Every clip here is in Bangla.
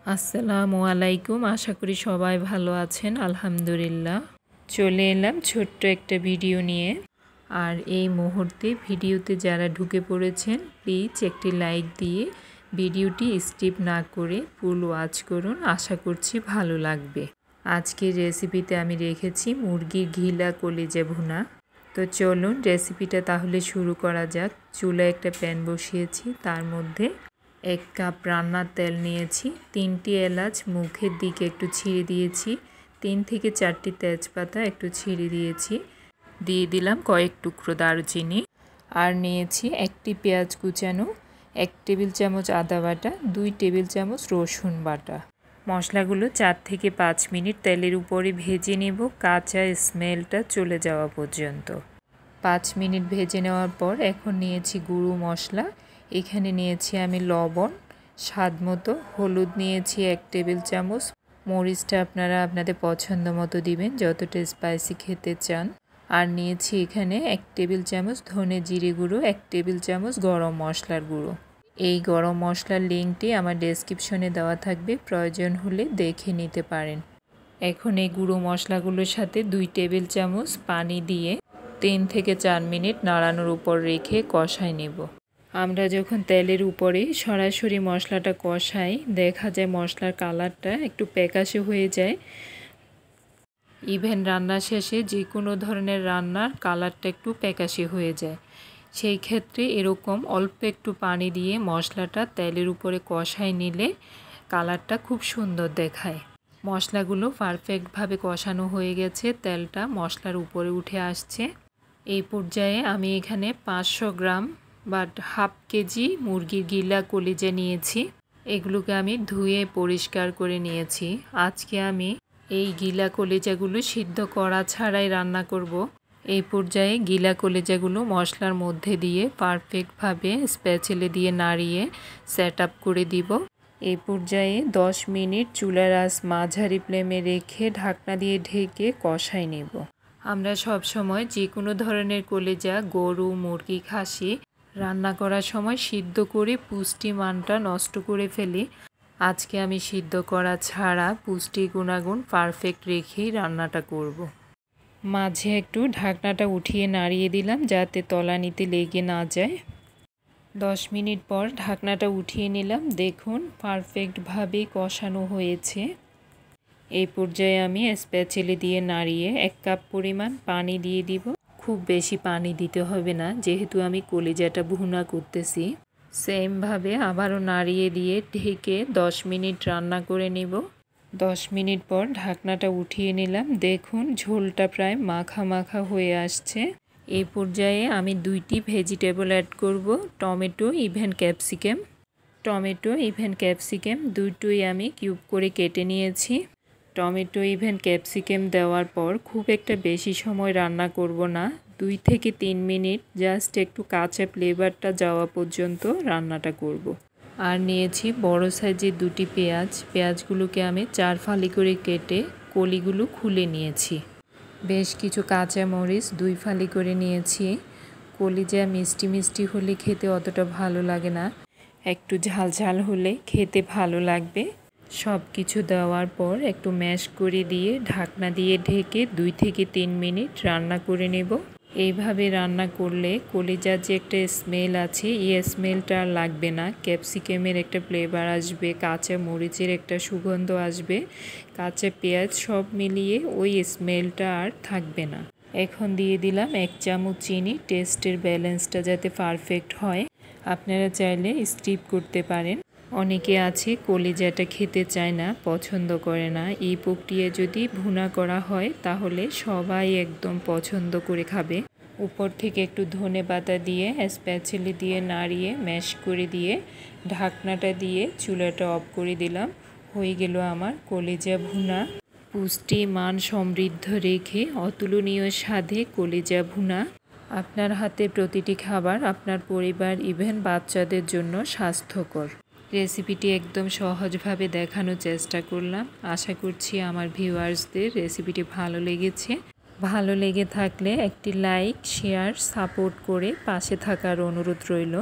আসসালামু আলাইকুম। আশা করি সবাই ভালো আছেন। আলহামদুলিল্লাহ। চলে এলাম ছোট্ট একটা ভিডিও নিয়ে। আর এই মুহূর্তে ভিডিওতে যারা ঢুকে পড়েছেন প্লিজ একটি লাইক দিয়ে ভিডিওটি স্কিপ না করে ফুল ওয়াচ করুন। আশা করছি ভালো লাগবে। আজকের রেসিপিতে আমি রেখেছি মুরগির ঘিলা কলিজা ভুনা। তো চলুন রেসিপিটা তাহলে শুরু করা যাক। চুলায় একটা প্যান বসিয়েছি, তার মধ্যে 1 কাপ রান্নার তেল নিয়েছি, 3টি এলাচ মুখের দিকে একটু ছিঁড়ে দিয়েছি, 3 থেকে 4টি তেজপাতা একটু ছিঁড়ে দিয়েছি, দিয়ে দিলাম কয়েক টুকরো দারুচিনি, আর নিয়েছি 1টি পেঁয়াজ কুচানো, 1 টেবিল চামচ আদা বাটা, 2 টেবিল চামচ রসুন বাটা। মশলাগুলো 4 থেকে 5 মিনিট তেলের উপরে ভেজে নেব, কাঁচা স্মেলটা চলে যাওয়া পর্যন্ত। 5 মিনিট ভেজে নেওয়ার পর এখন নিয়েছি গুঁড়ো মশলা। এখানে নিয়েছি আমি লবণ, স্বাদ মতো হলুদ নিয়েছি 1 টেবিল চামচ, মরিচটা আপনারা আপনাদের পছন্দ মতো দিবেন যতটা স্পাইসি খেতে চান। আর নিয়েছি এখানে 1 টেবিল চামচ ধনে জিরে গুঁড়ো, 1 টেবিল চামচ গরম মশলার গুঁড়ো। এই গরম মশলার লিঙ্কটি আমার ডেসক্রিপশনে দেওয়া থাকবে, প্রয়োজন হলে দেখে নিতে পারেন। এখন এই গুঁড়ো মশলাগুলোর সাথে 2 টেবিল চামচ পানি দিয়ে 3 থেকে 4 মিনিট নাড়ানোর উপর রেখে কষাই নেব। আমরা যখন তেলের উপরে সরাসরি মশলাটা কষাই দেখা যায় মশলার কালারটা একটু প্যাকাশে হয়ে যায়। ইভেন রান্না শেষে যে কোনো ধরনের রান্নার কালারটা একটু প্যাকাশে হয়ে যায়। সেই ক্ষেত্রে এরকম অল্প একটু পানি দিয়ে মশলাটা তেলের উপরে কষাই নিলে কালারটা খুব সুন্দর দেখায়। মশলাগুলো পারফেক্টভাবে কষানো হয়ে গেছে, তেলটা মশলার উপরে উঠে আসছে। এই পর্যায়ে আমি এখানে 500 গ্রাম বাট হাফ কেজি মুরগির গিলা কলিজা নিয়েছি। এগুলোকে আমি ধুয়ে পরিষ্কার করে নিয়েছি। আজকে আমি এই গিলা কলিজাগুলো সিদ্ধ করা ছাড়াই রান্না করব। এই পর্যায়ে গিলা কলিজাগুলো মশলার মধ্যে দিয়ে পারফেক্টভাবে স্প্যাচেলে দিয়ে নাড়িয়ে সেট আপ করে দিব। এই পর্যায়ে 10 মিনিট চুলার আঁচ মাঝারি ফ্লেমে রেখে ঢাকনা দিয়ে ঢেকে কষাই নেব। আমরা সব সময় যে কোনো ধরনের কলিজা গরু, মুরগি, খাসি রান্না করার সময় সিদ্ধ করে পুষ্টি মানটা নষ্ট করে ফেলি। আজকে আমি সিদ্ধ করা ছাড়া পুষ্টি গুণাগুণ পারফেক্ট রেখেই রান্নাটা করব। মাঝে একটু ঢাকনাটা উঠিয়ে নাড়িয়ে দিলাম যাতে তলানিতে লেগে না যায়। 10 মিনিট পর ঢাকনাটা উঠিয়ে নিলাম। দেখুন পারফেক্টভাবে কষানো হয়েছে। এই পর্যায়ে আমি স্প্যাচেলে দিয়ে নাড়িয়ে 1 কাপ পরিমাণ পানি দিয়ে দিব। খুব বেশি পানি দিতে হবে না যেহেতু আমি কলিজাটা ভুনা করতেছি। সেমভাবে আবারও নাড়িয়ে দিয়ে ঢেকে 10 মিনিট রান্না করে নেব। 10 মিনিট পর ঢাকনাটা উঠিয়ে নিলাম। দেখুন ঝোলটা প্রায় মাখা মাখা হয়ে আসছে। এই পর্যায়ে আমি 2টি ভেজিটেবল অ্যাড করব, টমেটো ইভেন ক্যাপসিকাম দুটোই আমি কিউব করে কেটে নিয়েছি। টমেটো ইভেন ক্যাপসিকাম দেওয়ার পর খুব একটা বেশি সময় রান্না করব না, 2 থেকে 3 মিনিট জাস্ট একটু কাঁচা ফ্লেভারটা যাওয়া পর্যন্ত রান্নাটা করব। আর নিয়েছি বড় সাইজের 2টি পেঁয়াজগুলোকে আমি 4 ফালি করে কেটে কলিগুলো খুলে নিয়েছি। বেশ কিছু কাঁচা মরিচ 2 ফালি করে নিয়েছি। কলিজা মিষ্টি মিষ্টি হলে খেতে অতটা ভালো লাগে না, একটু ঝাল ঝাল হলে খেতে ভালো লাগবে। সব কিছু দেওয়ার পর একটু ম্যাশ করে দিয়ে ঢাকনা দিয়ে ঢেকে 2 থেকে 3 মিনিট রান্না করে নেব। এইভাবে রান্না করলে কলিজার যে একটা স্মেল আছে এই স্মেলটা আর লাগবে না। ক্যাপসিকামের একটা ফ্লেভার আসবে, কাঁচা মরিচের একটা সুগন্ধ আসবে, কাঁচা পেঁয়াজ সব মিলিয়ে ওই স্মেলটা আর থাকবে না। এখন দিয়ে দিলাম 1 চামচ চিনি, টেস্টের ব্যালেন্সটা যাতে পারফেক্ট হয়। আপনারা চাইলে স্কিপ করতে পারেন। অনেকে আছে কলিজাটা খেতে চায় না, পছন্দ করে না। এই প্রক্রিয়া যদি ভুনা করা হয় তাহলে সবাই একদম পছন্দ করে খাবে। উপর থেকে একটু ধনেপাতা দিয়ে স্প্যাচেলে দিয়ে নাড়িয়ে ম্যাশ করে দিয়ে ঢাকনাটা দিয়ে চুলাটা অফ করে দিলাম। হয়ে গেল আমার কলিজা ভুনা। পুষ্টি মান সমৃদ্ধ রেখে অতুলনীয় স্বাদে কলিজা ভুনা। আপনার হাতে প্রতিটি খাবার আপনার পরিবার ইভেন বাচ্চাদের জন্য স্বাস্থ্যকর। রেসিপিটি একদম সহজভাবে দেখানোর চেষ্টা করলাম। আশা করছি আমার ভিউয়ার্সদের রেসিপিটি ভালো লেগেছে। ভালো লেগে থাকলে একটি লাইক, শেয়ার, সাপোর্ট করে পাশে থাকার অনুরোধ রইল।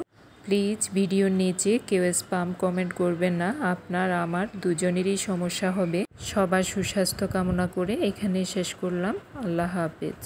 প্লিজ ভিডিওর নিচে কেউ স্প্যাম কমেন্ট করবেন না, আপনার আমার দুজনেরই সমস্যা হবে। সবার সুস্বাস্থ্য কামনা করে এখানেই শেষ করলাম। আল্লাহ হাফেজ।